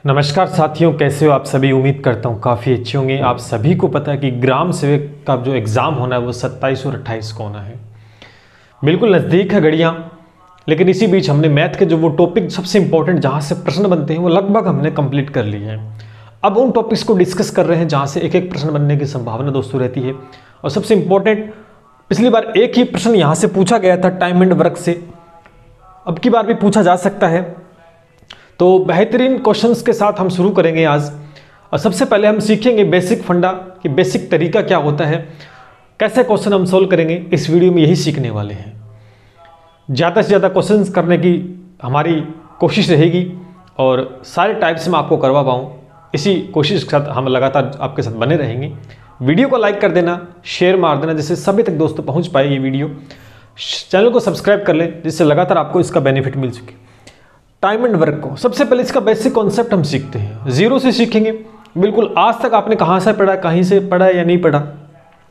नमस्कार साथियों, कैसे हो आप सभी। उम्मीद करता हूँ काफ़ी अच्छे होंगे। आप सभी को पता है कि ग्राम सेवक का जो एग्ज़ाम होना है वो 27 और 28 को होना है। बिल्कुल नज़दीक है घड़ियाँ, लेकिन इसी बीच हमने मैथ के जो वो टॉपिक सबसे इंपॉर्टेंट जहाँ से प्रश्न बनते हैं वो लगभग हमने कंप्लीट कर लिए हैं। अब उन टॉपिक्स को डिस्कस कर रहे हैं जहाँ से एक एक प्रश्न बनने की संभावना दोस्तों रहती है। और सबसे इंपॉर्टेंट, पिछली बार एक ही प्रश्न यहाँ से पूछा गया था टाइम एंड वर्क से, अब की बार भी पूछा जा सकता है। तो बेहतरीन क्वेश्चंस के साथ हम शुरू करेंगे आज। और सबसे पहले हम सीखेंगे बेसिक फंडा कि बेसिक तरीका क्या होता है, कैसे क्वेश्चन हम सोल्व करेंगे। इस वीडियो में यही सीखने वाले हैं। ज़्यादा से ज़्यादा क्वेश्चंस करने की हमारी कोशिश रहेगी और सारे टाइप्स में आपको करवा पाऊँ, इसी कोशिश के साथ हम लगातार आपके साथ बने रहेंगे। वीडियो को लाइक कर देना, शेयर मार देना, जिससे सभी तक दोस्तों पहुँच पाए ये वीडियो। चैनल को सब्सक्राइब कर लें, जिससे लगातार आपको इसका बेनिफिट मिल सके। टाइम एंड वर्क को सबसे पहले इसका बेसिक कॉन्सेप्ट हम सीखते हैं, जीरो से सीखेंगे। बिल्कुल आज तक आपने कहाँ से पढ़ा, कहीं से पढ़ा या नहीं पढ़ा,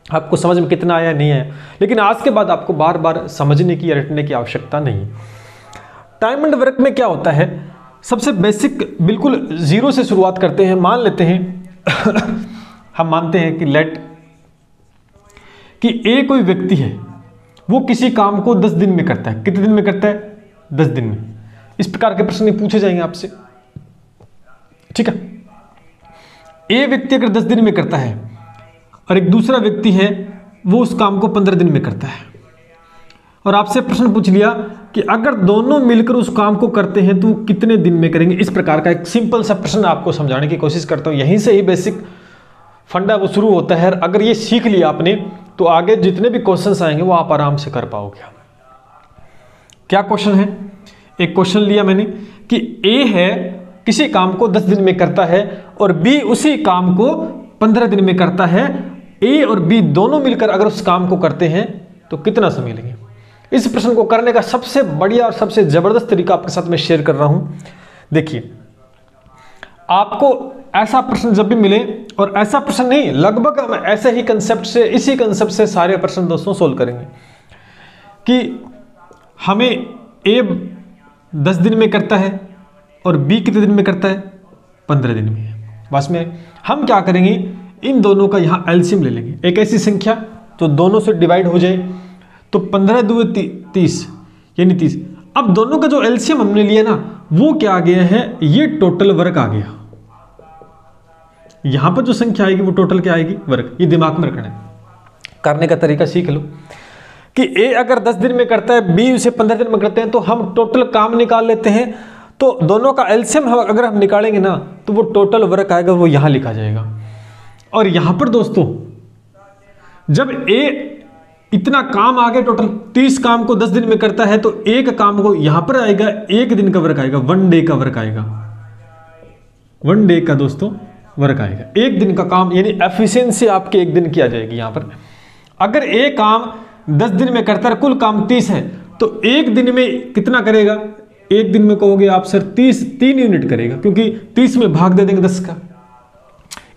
आपको समझ में कितना आया नहीं आया, लेकिन आज के बाद आपको बार बार समझने की या रटने की आवश्यकता नहीं। टाइम एंड वर्क में क्या होता है, सबसे बेसिक बिल्कुल जीरो से शुरुआत करते हैं। मान लेते हैं हम मानते हैं कि ए कोई व्यक्ति है, वो किसी काम को 10 दिन में करता है। कितने दिन में करता है? 10 दिन में। इस प्रकार के प्रश्न पूछे जाएंगे आपसे, ठीक है। ए व्यक्ति अगर 10 दिन में करता है और एक दूसरा व्यक्ति है वो उस काम को 15 दिन में करता है, और आपसे प्रश्न पूछ लिया कि अगर दोनों मिलकर उस काम को करते हैं तो कितने दिन में करेंगे। इस प्रकार का एक सिंपल सा प्रश्न आपको समझाने की कोशिश करता हूं। यहीं से ही बेसिक फंडा वो शुरू होता है। अगर ये सीख लिया आपने तो आगे जितने भी क्वेश्चंस आएंगे वो आप आराम से कर पाओगे। क्या क्वेश्चन है? एक क्वेश्चन लिया मैंने कि ए है किसी काम को 10 दिन में करता है और बी उसी काम को 15 दिन में करता है। ए और बी दोनों मिलकर अगर उस काम को करते हैं तो कितना समय लगेगा। इस प्रश्न को करने का सबसे बढ़िया और सबसे जबरदस्त तरीका आपके साथ मैं शेयर कर रहा हूं। देखिए, आपको ऐसा प्रश्न जब भी मिले, और ऐसा प्रश्न नहीं, लगभग हम ऐसे ही कंसेप्ट से, इसी कंसेप्ट से सारे प्रश्न दोस्तों सोल्व करेंगे कि हमें ए 10 दिन में करता है और बी कितने दिन में करता है? 15 दिन में। बस में हम क्या करेंगे, इन दोनों का यहाँ एलसीएम ले लेंगे। एक ऐसी संख्या तो दोनों से डिवाइड हो जाए, तो 15 दूनी 30 यानी 30। अब दोनों का जो एलसीएम हमने लिया ना, वो क्या आ गया है, ये टोटल वर्क आ गया। यहां पर जो संख्या आएगी वो टोटल क्या आएगी? वर्क। ये दिमाग में रखना है, करने का तरीका सीख लो कि ए अगर 10 दिन में करता है, बी उसे 15 दिन में करते हैं, तो हम टोटल काम निकाल लेते हैं। तो दोनों का एलसीएम अगर हम निकालेंगे ना तो वो टोटल वर्क आएगा, वो यहां लिखा जाएगा। और यहां पर दोस्तों जब ए इतना काम आ गया, टोटल 30 काम को 10 दिन में करता है, तो एक काम को यहां पर आएगा, एक दिन का वर्क आएगा, 1 डे का वर्क आएगा। 1 डे का दोस्तों वर्क आएगा, एक दिन का काम, यानी एफिशिएंसी आपके एक दिन की आ जाएगी। यहां पर अगर ए काम 10 दिन में करता है, कुल काम 30 है, तो एक दिन में कितना करेगा? एक दिन में कहोगे आप सर 3 यूनिट करेगा, क्योंकि 30 में भाग दे देंगे 10 का।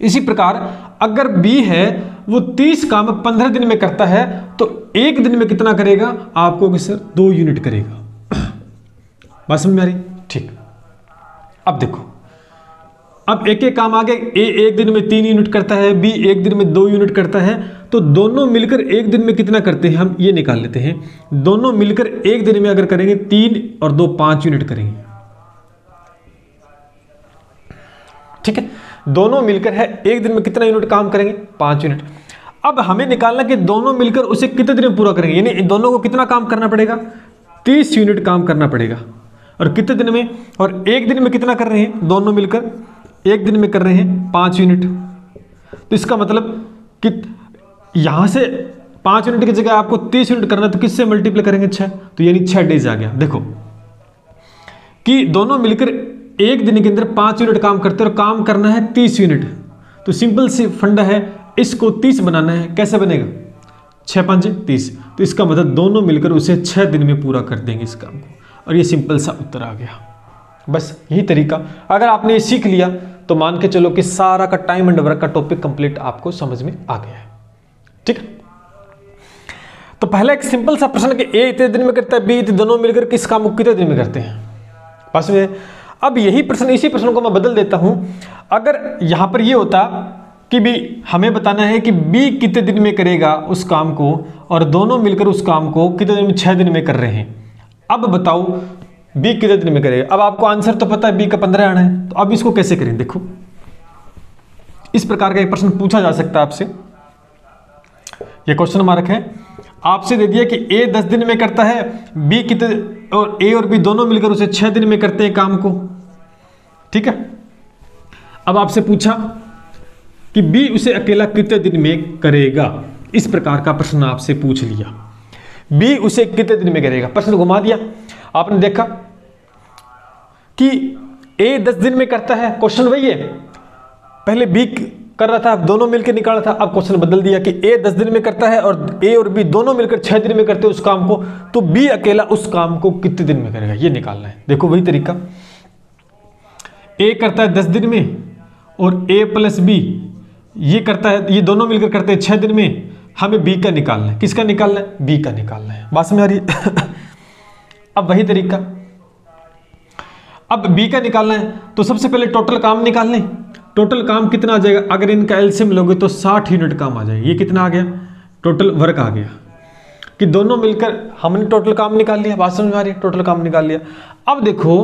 इसी प्रकार अगर बी है वो 30 काम 15 दिन में करता है, तो एक दिन में कितना करेगा? आपको सर 2 यूनिट करेगा। बात समझ में आ रही? ठीक। अब देखो, अब एक एक काम आगे, ए एक दिन में 3 यूनिट करता है, बी एक दिन में 2 यूनिट करता है, तो दोनों मिलकर एक दिन में कितना करते हैं, हम ये निकाल लेते हैं। दोनों मिलकर एक दिन में अगर करेंगे 3 और 2 5 यूनिट करेंगे, ठीक है। दोनों मिलकर है एक दिन में कितना यूनिट काम करेंगे? 5 यूनिट। अब हमें निकालना कि दोनों मिलकर उसे कितने दिन में पूरा करेंगे, यानी दोनों को कितना काम करना पड़ेगा? 30 यूनिट काम करना पड़ेगा। और कितने दिन में? और एक दिन में कितना कर रहे हैं? दोनों मिलकर एक दिन में कर रहे हैं 5 यूनिट। तो इसका मतलब कि यहां से 5 यूनिट की जगह आपको 30 यूनिट करना है, तो किससे मल्टीप्लाई करेंगे? 6, तो यानी 6 डेज आ गया। देखो कि दोनों मिलकर एक दिन के अंदर 5 यूनिट काम करते हैं और काम करना है 30 यूनिट। तो सिंपल सी फंडा है, इसको 30 बनाना है। कैसे बनेगा? 6 5 30। तो इसका मतलब दोनों मिलकर उसे 6 दिन में पूरा कर देंगे इस काम को, और ये सिंपल सा उत्तर आ गया। बस यही तरीका, अगर आपने ये सीख लिया तो मान के चलो कि सारा का टाइम एंड वर्क का टॉपिक कंप्लीट आपको समझ में आ गया है, ठीक है। तो पहला एक सिंपल सा प्रश्न कि ए इतने दिन में करता है, बी दोनों मिलकर किस काम को कितने दिन में करते हैं। बस में अब यही प्रश्न, इसी प्रश्न को मैं बदल देता हूं। अगर यहां पर ये होता कि भी हमें बताना है कि बी कितने दिन में करेगा उस काम को, और दोनों मिलकर उस काम को कितने दिन में, 6 दिन में कर रहे हैं। अब बताओ बी कितने दिन में करेगा। अब आपको आंसर तो पता है, बी का 15 आना है, तो अब इसको कैसे करें। देखो इस प्रकार का एक प्रश्न पूछा जा सकता है आपसे। ये क्वेश्चन मार्क है, आपसे दे दिया कि ए 10 दिन में करता है, बी कितने, और ए और बी दोनों मिलकर उसे 6 दिन में करते हैं काम को। ठीक है, अब आपसे पूछा कि बी उसे अकेला कितने दिन में करेगा। इस प्रकार का प्रश्न आपसे पूछ लिया, बी उसे कितने दिन में करेगा। प्रश्न घुमा दिया, आपने देखा कि ए 10 दिन में करता है, क्वेश्चन वही है, पहले बी कर रहा था, दोनों मिलकर निकाला था। अब क्वेश्चन बदल दिया कि ए 10 दिन में करता है और ए और बी दोनों मिलकर 6 दिन में करते हैं उस काम को, तो बी अकेला उस काम को कितने दिन में करेगा, ये निकालना है। देखो वही तरीका, ए करता है 10 दिन में और ए प्लस बी ये करता है, ये दोनों मिलकर करते हैं 6 दिन में। हमें बी का निकालना है। किसका निकालना है? बी का निकालना है। बात समझ आ रही है? अब वही तरीका, अब बी का निकालना है तो सबसे पहले टोटल काम निकाल लें। टोटल काम कितना आ जाएगा, अगर इनका एलसीएम लोगे तो 60 यूनिट काम आ जाएगा। ये कितना आ गया, टोटल वर्क आ गया, कि दोनों मिलकर हमने टोटल काम निकाल लिया। बात समझ में आ रही है? टोटल काम निकाल लिया। अब देखो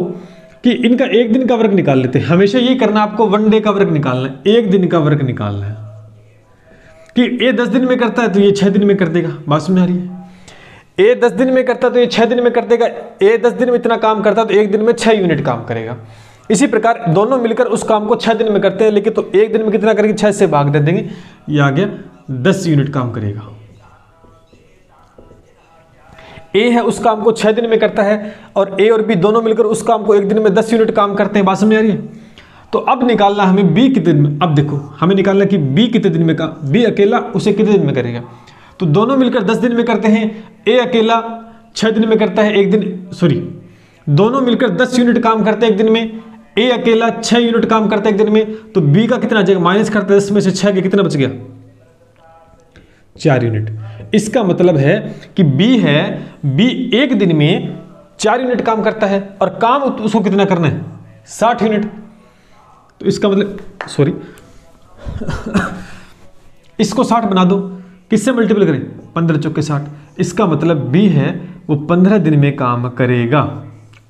कि इनका एक दिन का वर्क निकाल लेते हैं। हमेशा ये करना, आपको 1 डे का वर्क निकालना है, एक दिन का वर्क निकालना है। कि ए 10 दिन में करता है तो ये 6 दिन में कर देगा। बात समझ में आ रही है? ए 10 दिन में करता है तो ये 6 दिन में कर देगा। ए 10 दिन में इतना काम करता है तो एक दिन में 6 यूनिट काम करेगा। इसी प्रकार दोनों मिलकर उस काम को 6 दिन में करते हैं, लेकिन तो एक दिन में कितना करेंगे, 6 से भाग दे देंगे, ये आ गया 10 यूनिट काम करेगा। ए है उस काम को 6 दिन में करता है और ए और बी दोनों मिलकर उस काम को एक दिन में 10 यूनिट काम करते हैं। बात समझ आ रही है? तो अब निकालना हमें बी कितने दिन में। अब देखो हमें निकालना कि बी कितने दिन में का, बी अकेला उसे कितने दिन में करेगा। तो दोनों मिलकर 10 दिन में करते हैं, ए अकेला 6 दिन में करता है एक दिन, सॉरी दोनों मिलकर 10 यूनिट काम करते हैं एक दिन में, ए अकेला 6 यूनिट काम करता है एक दिन में। तो बी का कितना आ जाएगा, माइनस करते 10 में से 6 के कितना बच गया, 4 यूनिट। इसका मतलब है कि बी है, बी एक दिन में 4 यूनिट काम करता है और काम उसको कितना करना है, 60 यूनिट। तो इसका मतलब, सॉरी इसको 60 बना दो, किससे मल्टीपल करें, 15 चौके 60। इसका मतलब बी है वो 15 दिन में काम करेगा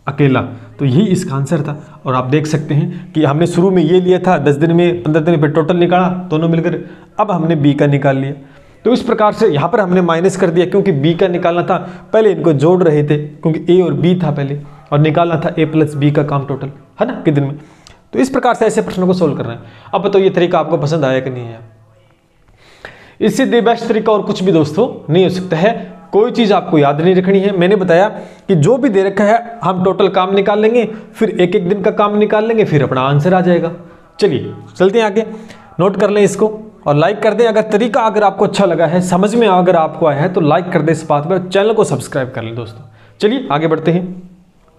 अकेला। तो यही इसका आंसर था। और आप देख सकते हैं कि हमने शुरू में ये लिया था 10 दिन में, 15 दिन में, टोटल निकाला दोनों मिलकर। अब हमने बी का निकाल लिया। तो इस प्रकार से यहाँ पर हमने माइनस कर दिया, क्योंकि बी का निकालना था। पहले इनको जोड़ रहे थे क्योंकि ए और बी था पहले, और निकालना था ए प्लस बी का काम टोटल, है ना, कितने दिन में। तो इस प्रकार से ऐसे प्रश्नों को सोल्व करना है। अब बताओ ये तरीका आपको पसंद आया कि नहीं है? इससे द बेस्ट तरीका और कुछ भी दोस्तों नहीं हो सकता है। कोई चीज़ आपको याद नहीं रखनी है। मैंने बताया कि जो भी दे रखा है हम टोटल काम निकाल लेंगे, फिर एक एक दिन का काम निकाल लेंगे, फिर अपना आंसर आ जाएगा। चलिए चलते हैं आगे, नोट कर लें इसको और लाइक कर दें। अगर तरीका अगर आपको अच्छा लगा है, समझ में अगर आपको आया है तो लाइक कर दें इस बात पर, चैनल को सब्सक्राइब कर लें दोस्तों। चलिए आगे बढ़ते हैं।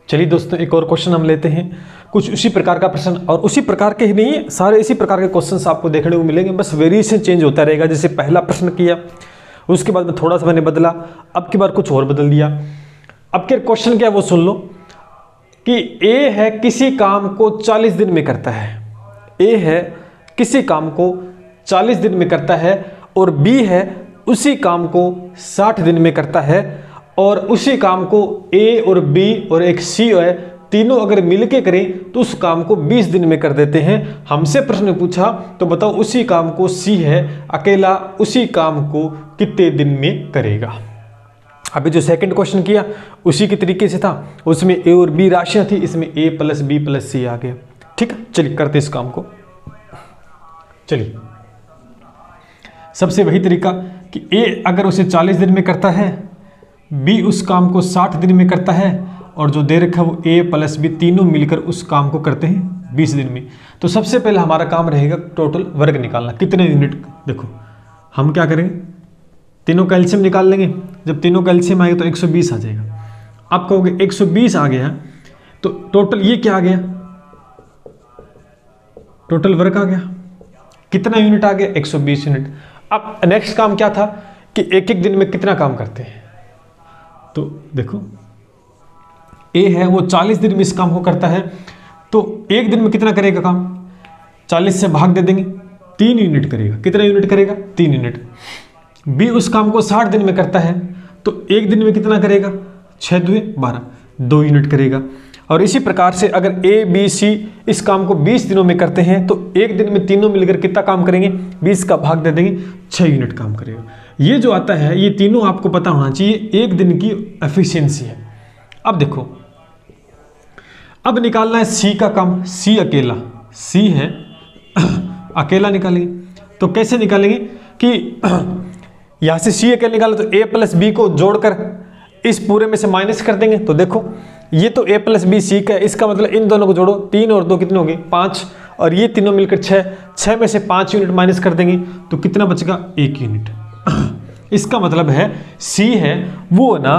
चलिए दोस्तों एक और क्वेश्चन हम लेते हैं, कुछ उसी प्रकार का प्रश्न, और उसी प्रकार के ही नहीं, सारे इसी प्रकार के क्वेश्चंस आपको देखने को मिलेंगे, बस वेरिएशन चेंज होता रहेगा। जैसे पहला प्रश्न किया, उसके बाद में थोड़ा सा मैंने बदला, अब की बार कुछ और बदल दिया। अब के क्वेश्चन क्या है वो सुन लो कि ए है किसी काम को 40 दिन में करता है, ए है किसी काम को 40 दिन में करता है, और बी है उसी काम को 60 दिन में करता है, और उसी काम को ए और बी और एक सी है, तीनों अगर मिलके करें तो उस काम को 20 दिन में कर देते हैं। हमसे प्रश्न पूछा तो बताओ उसी काम को सी है अकेला उसी काम को कितने दिन में करेगा। अभी जो सेकंड क्वेश्चन किया उसी के तरीके से था, उसमें ए और बी राशियां थी, इसमें ए प्लस बी प्लस सी आ गया। ठीक है, चलिए करते इस काम को। चलिए सबसे वही तरीका कि ए अगर उसे 40 दिन में करता है, बी उस काम को 60 दिन में करता है, और जो दे रखा है वो ए प्लस बी तीनों मिलकर उस काम को करते हैं 20 दिन में। तो सबसे पहले हमारा काम रहेगा टोटल वर्क निकालना, कितने यूनिट। देखो हम क्या करेंगे, तीनों का एलसीएम निकाल लेंगे। जब तीनों का एलसीएम आएगा तो 120 आ जाएगा। आप कहोगे 120 आ गया तो टोटल ये क्या आ गया, टोटल वर्क आ गया। कितना यूनिट आ गया, 120 यूनिट। अब नेक्स्ट काम क्या था कि एक एक दिन में कितना काम करते हैं। तो देखो ए है वो 40 दिन में इस काम को करता है, तो एक दिन में कितना करेगा काम? 40 से भाग दे देंगे, 3 यूनिट करेगा। कितना यूनिट करेगा? 3 यूनिट। बी उस काम को 60 दिन में करता है, तो एक दिन में कितना करेगा? 6 दूए 12, 2 यूनिट करेगा। और इसी प्रकार से अगर ए बी सी इस काम को 20 दिनों में करते हैं तो एक दिन में तीनों मिलकर कितना काम करेंगे? 20 का भाग दे देंगे, 6 यूनिट काम करेगा। ये जो आता है ये तीनों आपको पता होना चाहिए, एक दिन की एफिशिएंसी है। अब देखो, अब निकालना है सी का काम। सी अकेला, सी है अकेला निकालेंगे। तो कैसे निकालेंगे कि यहां से सी अकेला निकाला तो ए प्लस बी को जोड़कर इस पूरे में से माइनस कर देंगे। तो देखो ये तो a प्लस बी सी का है, इसका मतलब इन दोनों को जोड़ो, 3 और 2 कितने हो गए? 5, और ये तीनों मिलकर 6, 6 में से 5 यूनिट माइनस कर देंगे तो कितना बचेगा? 1 यूनिट। इसका मतलब है C है वो ना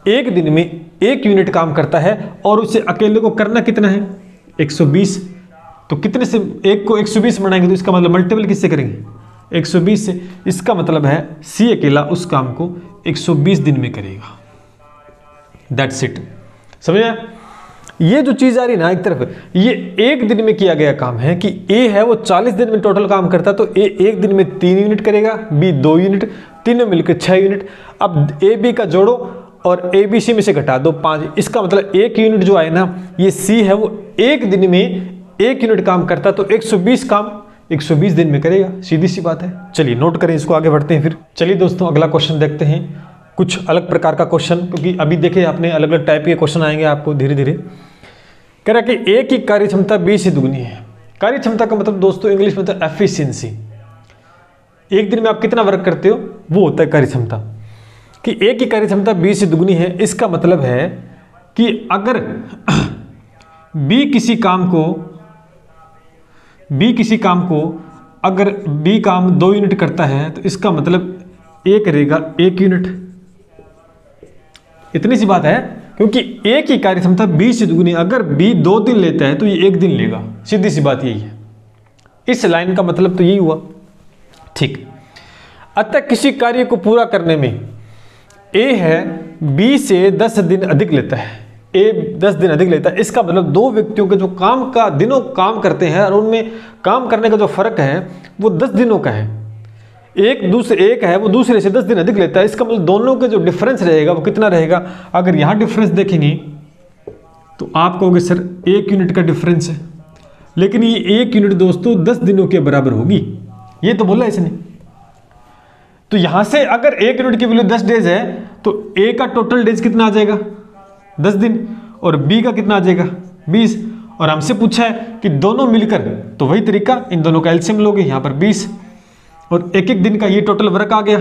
एक दिन में 1 यूनिट काम करता है और उसे अकेले को करना कितना है? 120। तो कितने से 1 को 120 बनाएंगे तो इसका मतलब मल्टीपल किससे करेंगे? 120 से। इसका मतलब है C अकेला उस काम को 120 दिन में करेगा। That's it. समझ आया? ये जो चीज आ रही ना एक तरफ, ये एक दिन में किया गया काम है कि ए है वो 40 दिन में टोटल काम करता है, तो ए एक दिन में 3 यूनिट करेगा, बी 2 यूनिट, तीनों मिलकर 6 यूनिट। अब ए बी का जोड़ो और ए बी सी में से घटा दो 5। इसका मतलब 1 यूनिट जो आए ना, ये सी है वो एक दिन में 1 यूनिट काम करता, तो 120 काम 120 दिन में करेगा। सीधी सी बात है। चलिए नोट करें इसको, आगे बढ़ते हैं फिर। चलिए दोस्तों अगला क्वेश्चन देखते हैं, कुछ अलग प्रकार का क्वेश्चन, क्योंकि अभी देखे आपने अलग अलग टाइप के क्वेश्चन आएंगे आपको धीरे धीरे। कह रहा है कि ए की कार्य क्षमता बी से दुगनी है। कार्य क्षमता का मतलब दोस्तों इंग्लिश में तो एफिशिएंसी। एक दिन में आप कितना वर्क करते हो वो होता है कार्य क्षमता। कि ए की कार्य क्षमता बी से दुगनी है, इसका मतलब है कि अगर बी किसी काम को अगर बी काम 2 यूनिट करता है तो इसका मतलब ए करेगा 1 यूनिट। इतनी सी बात है, क्योंकि ए की कार्य क्षमता बी से दुगनी। अगर बी 2 दिन लेता है तो ये 1 दिन लेगा। सीधी सी बात यही है। इस लाइन का मतलब तो यही हुआ। ठीक। अतः किसी कार्य को पूरा करने में ए है बी से 10 दिन अधिक लेता है। ए 10 दिन अधिक लेता है, इसका मतलब 2 व्यक्तियों के जो काम का दिनों काम करते हैं और उनमें काम करने का जो फर्क है वो 10 दिनों का है। एक है वो दूसरे से 10 दिन अधिक लेता है, इसका मतलब दोनों के जो डिफरेंस रहेगा वो कितना रहेगा? अगर यहां डिफरेंस देखेंगे तो आप कहोगे सर 1 यूनिट का डिफरेंस है, लेकिन ये 1 यूनिट दोस्तों 10 दिनों के बराबर होगी। ये तो बोला इसने। तो यहां से अगर 1 यूनिट की वैल्यू 10 डेज है तो ए का टोटल डेज कितना आ जाएगा? 10 दिन। और बी का कितना आ जाएगा? 20। और हमसे पूछा है कि दोनों मिलकर, तो वही तरीका, इन दोनों का एलसीएम लोगे, यहां पर 20 और 1-1 दिन का ये टोटल वर्क आ गया।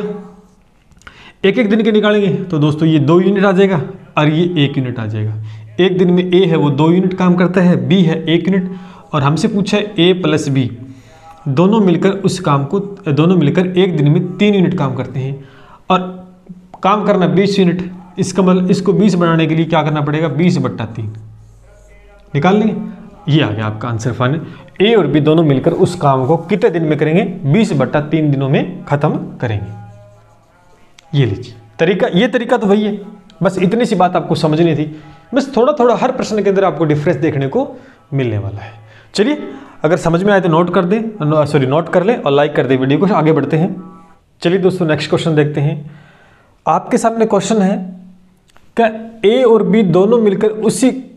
1-1 दिन के निकालेंगे तो दोस्तों ये 2 यूनिट आ जाएगा और ये 1 यूनिट आ जाएगा। एक दिन में ए है वो 2 यूनिट काम करता है, बी है 1 यूनिट, और हमसे पूछा है ए प्लस बी दोनों मिलकर एक दिन में 3 यूनिट काम करते हैं और काम करना 20 यूनिट। इसका मतलब इसको 20 बनाने के लिए क्या करना पड़ेगा? 20/3 निकाल लेंगे। ये आ गया आपका आंसर फाइनल। ए और बी दोनों मिलकर उस काम को कितने दिन में करेंगे? 20/3 दिनों में खत्म करेंगे। ये लीजिए तरीका, ये तरीका तो वही है, बस इतनी सी बात आपको समझनी थी। बस थोड़ा थोड़ा हर प्रश्न के अंदर आपको डिफरेंस देखने को मिलने वाला है। चलिए अगर समझ में आए तो नोट कर लें और लाइक कर दें वीडियो को। आगे बढ़ते हैं। चलिए दोस्तों नेक्स्ट क्वेश्चन देखते हैं। आपके सामने क्वेश्चन है, क्या ए और बी दोनों मिलकर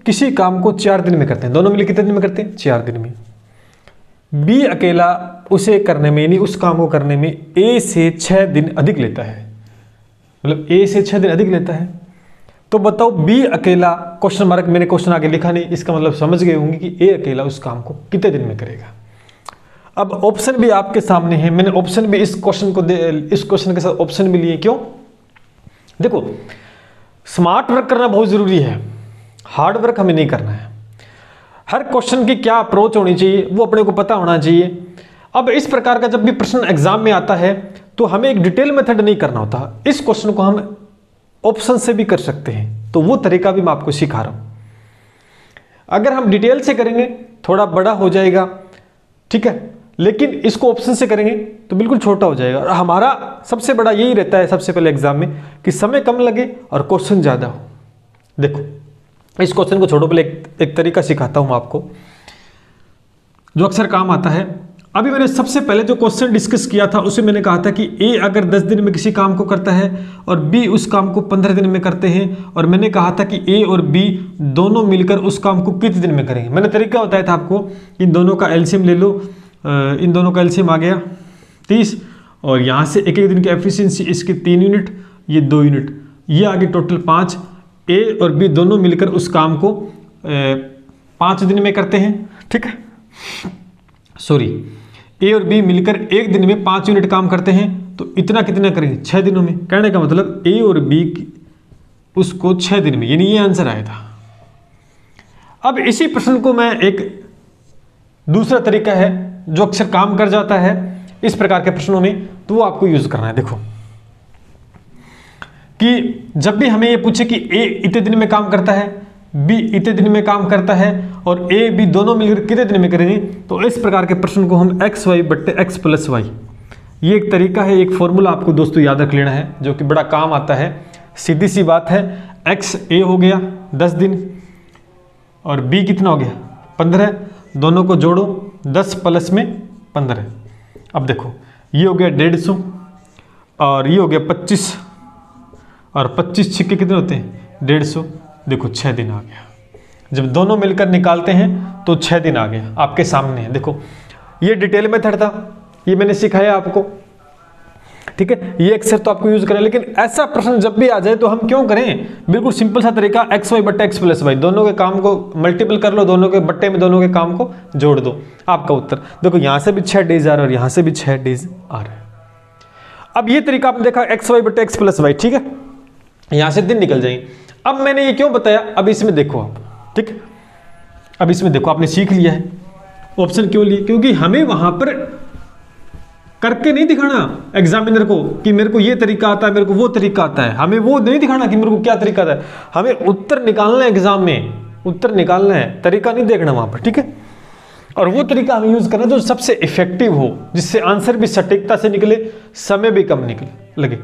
किसी काम को 4 दिन में करते हैं। दोनों मिलकर कितने दिन में करते हैं? 4 दिन में। बी अकेला उसे करने में, यानी उस काम को करने में ए से 6 दिन अधिक लेता है। मतलब ए से 6 दिन अधिक लेता है। तो बताओ बी अकेला, क्वेश्चन मार्क मैंने क्वेश्चन आगे लिखा नहीं, इसका मतलब समझ गए होंगे कि ए अकेला उस काम को कितने दिन में करेगा। अब ऑप्शन भी आपके सामने है, मैंने ऑप्शन भी इस क्वेश्चन के साथ ऑप्शन भी लिए। क्यों? देखो स्मार्ट वर्क करना बहुत जरूरी है, हार्ड वर्क हमें नहीं करना है। हर क्वेश्चन की क्या अप्रोच होनी चाहिए वो अपने को पता होना चाहिए। अब इस प्रकार का जब भी प्रश्न एग्जाम में आता है तो हमें एक डिटेल मेथड नहीं करना होता। इस क्वेश्चन को हम ऑप्शन से भी कर सकते हैं, तो वो तरीका भी मैं आपको सिखा रहा हूं। अगर हम डिटेल से करेंगे थोड़ा बड़ा हो जाएगा, ठीक है, लेकिन इसको ऑप्शन से करेंगे तो बिल्कुल छोटा हो जाएगा। और हमारा सबसे बड़ा यही रहता है सबसे पहले एग्जाम में कि समय कम लगे और क्वेश्चन ज्यादा हो। देखो इस क्वेश्चन को छोड़ो, पहले एक तरीका सिखाता हूं आपको। जो अक्सर काम आता है। अभी मैंने सबसे पहले जो क्वेश्चन डिस्कस किया था उसे मैंने कहा था कि ए अगर 10 दिन में किसी काम को करता है और बी उस काम को 15 दिन में करते हैं, और मैंने कहा था कि ए और बी दोनों मिलकर उस काम को कितने दिन में करेंगे। मैंने तरीका बताया था आपको, इन दोनों का एलसीएम ले लो, इन दोनों का एलसीएम आ गया 30, और यहाँ से एक एक दिन की एफिशिएंसी इसकी 3 यूनिट, ये 2 यूनिट, ये आगे टोटल 5। ए और बी दोनों मिलकर उस काम को 5 दिन में करते हैं, ठीक है, सॉरी, ए और बी मिलकर एक दिन में 5 यूनिट काम करते हैं, तो इतना कितना करेंगे 6 दिनों में। कहने का मतलब ए और बी उसको 6 दिन में, यानी ये आंसर आया था। अब इसी प्रश्न को मैं एक दूसरा तरीका है जो अक्सर काम कर जाता है इस प्रकार के प्रश्नों में, तो वो आपको यूज करना है। देखो कि जब भी हमें ये पूछे कि ए इतने दिन में काम करता है, बी इतने दिन में काम करता है, और ए बी दोनों मिलकर कितने दिन में करेंगे, तो इस प्रकार के प्रश्न को हम एक्स वाई बट्टे एक्स प्लस वाई, ये एक तरीका है, एक फॉर्मूला आपको दोस्तों याद रख लेना है जो कि बड़ा काम आता है। सीधी सी बात है, एक्स ए हो गया 10 दिन और बी कितना हो गया 15, दोनों को जोड़ो 10 प्लस में 15। अब देखो ये हो गया 150 और ये हो गया 25, और 25 छिक्के कितने होते हैं 150, देखो 6 दिन आ गया। जब दोनों मिलकर निकालते हैं तो 6 दिन आ गया, आपके सामने है। देखो ये डिटेल मेथड था, ये मैंने सिखाया आपको, ठीक है, ये अक्सर तो आपको यूज करें, लेकिन ऐसा प्रश्न जब भी आ जाए तो हम क्यों करें, बिल्कुल सिंपल सा तरीका, एक्स वाई बट्टे एक्स प्लस वाई, दोनों के काम को मल्टीपल कर लो, दोनों के बट्टे में दोनों के काम को जोड़ दो, आपका उत्तर। देखो यहां से भी 6 डेज आ रहा है और यहां से भी 6 डेज आ रहा है। अब ये तरीका आपने देखा एक्स वाई बट्टे एक्स प्लस वाई, ठीक है, यहां से दिन निकल जाएंगे। अब मैंने ये क्यों बताया, अब इसमें देखो आप, ठीक है, अब इसमें देखो आपने सीख लिया है ऑप्शन क्यों लिए, क्योंकि हमें वहां पर करके नहीं दिखाना एग्जामिनर को कि मेरे को ये तरीका आता है, मेरे को वो तरीका आता है, हमें वो नहीं दिखाना कि मेरे को क्या तरीका आता है, हमें उत्तर निकालना है, एग्जाम में उत्तर निकालना है, तरीका नहीं देखना वहां पर, ठीक है। और वो तरीका हमें यूज करना जो सबसे इफेक्टिव हो, जिससे आंसर भी सटीकता से निकले, समय भी कम निकले लगे।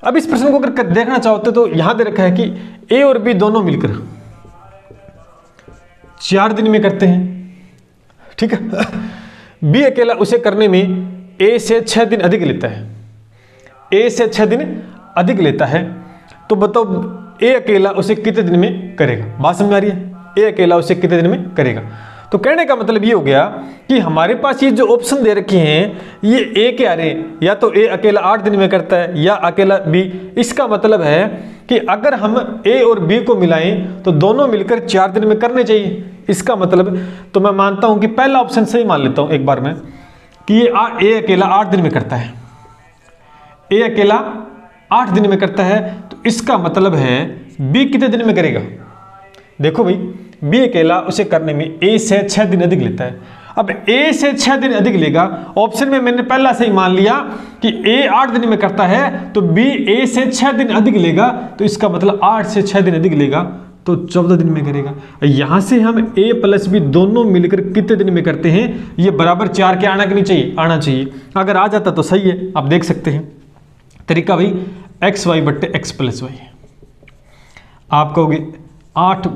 अब इस प्रश्न को अगर देखना चाहते तो यहां दे रखा है कि ए और बी दोनों मिलकर 4 दिन में करते हैं, ठीक है, बी अकेला उसे करने में ए से 6 दिन अधिक लेता है, ए से 6 दिन अधिक लेता है, तो बताओ ए अकेला उसे कितने दिन में करेगा। बात समझ आ रही है, ए अकेला उसे कितने दिन में करेगा। तो कहने का मतलब ये हो गया कि हमारे पास ये जो ऑप्शन दे रखे हैं ये ए के आ रहे हैं, या तो ए अकेला 8 दिन में करता है या अकेला बी। इसका मतलब है कि अगर हम ए और बी को मिलाएं तो दोनों मिलकर 4 दिन में करने चाहिए। इसका मतलब तो मैं मानता हूं कि पहला ऑप्शन सही मान लेता हूं एक बार में कि ये ए अकेला 8 दिन में करता है, ए अकेला 8 दिन में करता है, तो इसका मतलब है बी कितने दिन में करेगा। देखो भाई बी अकेला उसे करने में ए से 6 दिन अधिक लेता है। अब ए से 6 दिन अधिक लेगा, ऑप्शन में मैंने पहला से ही मान लिया कि ए 8 दिन में करता है, तो बी ए से 6 दिन अधिक लेगा, तो इसका मतलब 8 से 6 दिन अधिक लेगा तो 14 दिन में करेगा। यहां से हम ए प्लस बी दोनों मिलकर कितने दिन में करते हैं, ये बराबर 4 के आना कि नहीं चाहिए, आना चाहिए। अगर आ जाता तो सही है, आप देख सकते हैं तरीका भाई एक्स वाई बट्टे एक्स प्लस वाई, आप कहोगे 8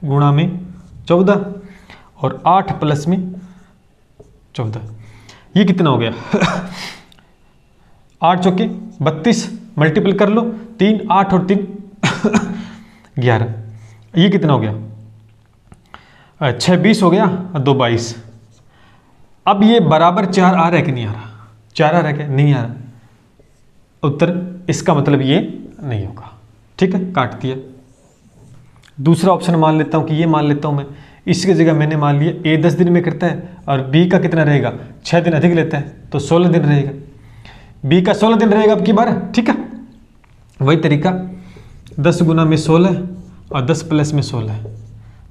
गुणा में 14 और 8 प्लस में 14, ये कितना हो गया 8 चौके 32, मल्टीपल कर लो 3, 8 और 3 11, ये कितना हो गया 6 20 हो गया और 2 22। अब ये बराबर 4 आ रहा है कि नहीं आ रहा, 4 आ रहा है क्या, नहीं आ रहा उत्तर, इसका मतलब ये नहीं होगा, ठीक है, काट दिया। दूसरा ऑप्शन मान लेता हूं कि ये मान लेता हूं मैं, इसकी जगह मैंने मान लिया ए 10 दिन में करता है और बी का कितना रहेगा 6 दिन अधिक लेता है, तो 16 दिन रहेगा, बी का 16 दिन रहेगा अब की बार, ठीक है। वही तरीका 10 गुना में 16 और 10 प्लस में 16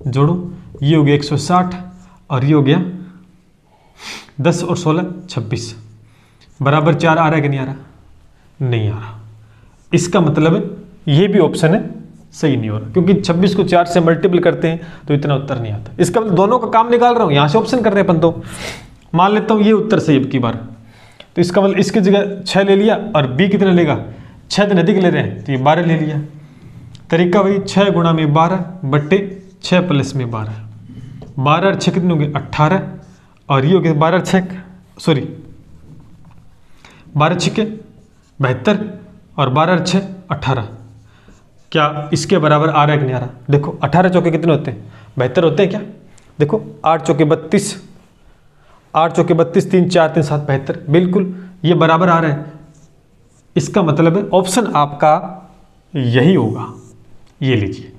जोड़ो, ये हो गया 160 और ये हो गया 10 और 16 26, बराबर 4 आ रहा है कि नहीं आ रहा, नहीं आ रहा। इसका मतलब ये भी ऑप्शन है सही नहीं हो रहा, क्योंकि 26 को 4 से मल्टीपल करते हैं तो इतना उत्तर नहीं आता। इसका मतलब दोनों का काम निकाल रहा हूं, यहां से ऑप्शन कर रहे हैं अपन, तो मान लेता हूं ये उत्तर सही अब की बार, तो इसका मतलब इसकी जगह 6 ले लिया और बी कितना लेगा 6 दिन अधिक ले रहे हैं तो ये 12 ले लिया। तरीका भाई 6 गुणा में 12 बट्टे 6 प्लस में 12, 12 और 6 कितने होंगे 18, और ये हो गया 12 छक्के 72 और 12 6 18। क्या इसके बराबर आ रहा है कि नहीं आ रहा? देखो 18 चौके कितने होते हैं? 72 होते हैं क्या? देखो 8 चौके 32, 8 चौके 32, 3 4 3 7 72, बिल्कुल ये बराबर आ रहा है। इसका मतलब है ऑप्शन आपका यही होगा। ये लीजिए।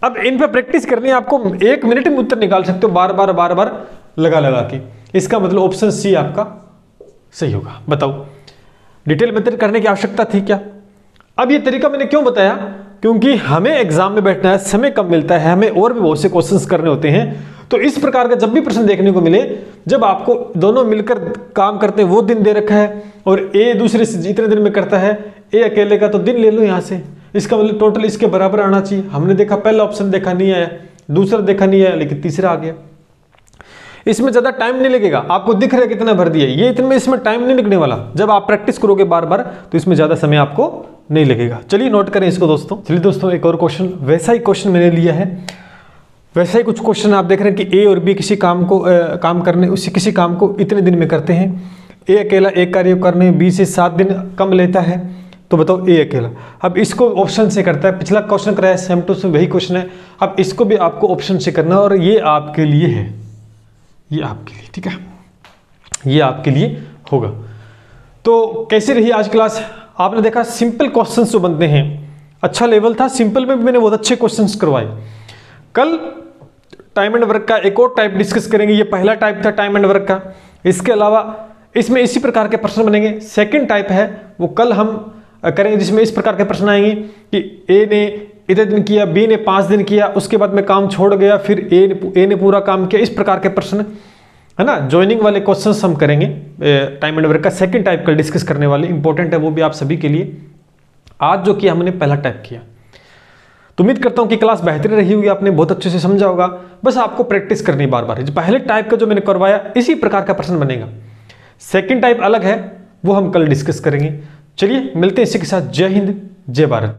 अब इन पर प्रैक्टिस करनी है आपको, 1 मिनट में उत्तर निकाल सकते हो बार बार लगा के। इसका मतलब ऑप्शन सी आपका सही होगा। बताओ डिटेल मेथड करने की आवश्यकता थी क्या? अब ये तरीका मैंने क्यों बताया? क्योंकि हमें एग्जाम में बैठना है, समय कम मिलता है, हमें और भी बहुत से क्वेश्चंस करने होते हैं। तो इस प्रकार का जब भी प्रश्न देखने को मिले, जब आपको दोनों मिलकर काम करते हैं, वो दिन दे रखा है और ए दूसरे से इतने दिन में करता है, ए अकेले का तो दिन ले लो यहाँ से, इसका मतलब टोटल इसके बराबर आना चाहिए। हमने देखा पहला ऑप्शन देखा नहीं आया, दूसरा देखा नहीं आया, लेकिन तीसरा आ गया। इसमें ज़्यादा टाइम नहीं लगेगा, आपको दिख रहा है कितना भर दिया, ये इतने इसमें टाइम नहीं लगने वाला। जब आप प्रैक्टिस करोगे बार बार तो इसमें ज़्यादा समय आपको नहीं लगेगा। चलिए नोट करें इसको दोस्तों। चलिए दोस्तों एक और क्वेश्चन, वैसा ही क्वेश्चन मैंने लिया है, वैसा ही कुछ क्वेश्चन आप देख रहे हैं कि ए और बी किसी काम को किसी काम को इतने दिन में करते हैं। ए अकेला एक कार्य करने में बी से 7 दिन कम लेता है, तो बताओ ए अकेला। अब इसको ऑप्शन से करता है, पिछला क्वेश्चन कराया सेम टू सेम वही क्वेश्चन है। अब इसको भी आपको ऑप्शन से करना और ये आपके लिए है, ये आपके लिए, ठीक है, ये आपके लिए होगा। तो कैसी रही आज क्लास? आपने देखा सिंपल क्वेश्चंस जो बनते हैं, अच्छा लेवल था, सिंपल में भी मैंने बहुत अच्छे क्वेश्चंस करवाए। कल टाइम एंड वर्क का एक और टाइप डिस्कस करेंगे, ये पहला टाइप था टाइम एंड वर्क का। इसके अलावा इसमें इसी प्रकार के प्रश्न बनेंगे। सेकंड टाइप है वो कल हम करेंगे, जिसमें इस प्रकार के प्रश्न आएंगे कि ए ने इतने दिन किया, बी ने 5 दिन किया, उसके बाद में काम छोड़ गया, फिर ए ने पूरा काम किया। इस प्रकार के प्रश्न है ना, ज्वाइनिंग वाले क्वेश्चंस हम करेंगे टाइम एंड वर्क का। सेकंड टाइप का डिस्कस करने वाले, इंपॉर्टेंट है वो भी आप सभी के लिए। आज जो किया हमने पहला टाइप किया, तो उम्मीद करता हूं कि क्लास बेहतरीन रही होगी, आपने बहुत अच्छे से समझा होगा। बस आपको प्रैक्टिस करनी बार बार। पहले टाइप का जो मैंने करवाया इसी प्रकार का प्रश्न बनेगा। सेकंड टाइप अलग है, वो हम कल डिस्कस करेंगे। चलिए मिलते हैं इसी के साथ। जय हिंद, जय भारत।